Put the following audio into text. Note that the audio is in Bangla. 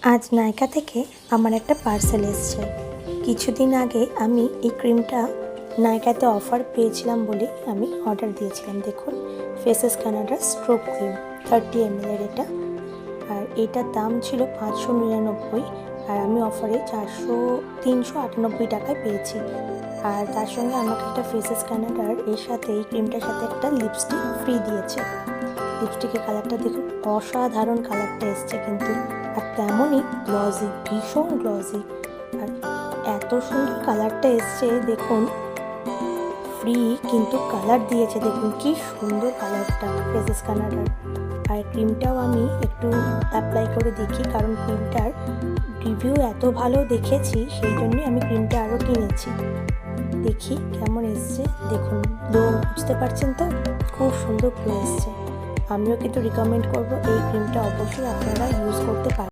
আজ নাইকা থেকে আমার একটা পার্সেল এসছে। কিছুদিন আগে আমি এই ক্রিমটা নাইকাতে অফার পেয়েছিলাম বলে আমি অর্ডার দিয়েছিলাম। দেখুন, faces Canada stroke cream 30 ml এটা। আর এটার দাম ছিল 599, আর আমি অফারে 398 টাকায় পেয়েছি। আর তার সঙ্গে আমাকে একটা ফেসেস কানাডার এর সাথে এই ক্রিমটার সাথে একটা লিপস্টিক ফ্রি দিয়েছে। লিপস্টিকের কালারটা দেখুন, অসাধারণ কালারটা এসছে কিন্তু, আর তেমনই গ্লসি, ভীষণ গ্লসি। আর এত সুন্দর কালারটা এসছে দেখুন, ফ্রি কিন্তু কালার দিয়েছে। দেখুন কি সুন্দর কালারটা ফেসেস কানাডার। আর ক্রিমটাও আমি একটু অ্যাপ্লাই করে দেখি, কারণ ক্রিমটার রিভিউ এত ভালো দেখেছি, সেই জন্যই আমি ক্রিমটা আরও কিনেছি। দেখি কেমন এসছে। দেখুন, গ্লো, বুঝতে পারছেন তো, খুব সুন্দর গ্লো এসছে। আমিও কিন্তু রিকমেন্ড করব এই ক্রিমটা অবশ্যই আপনারা ইউজ করতে পারেন।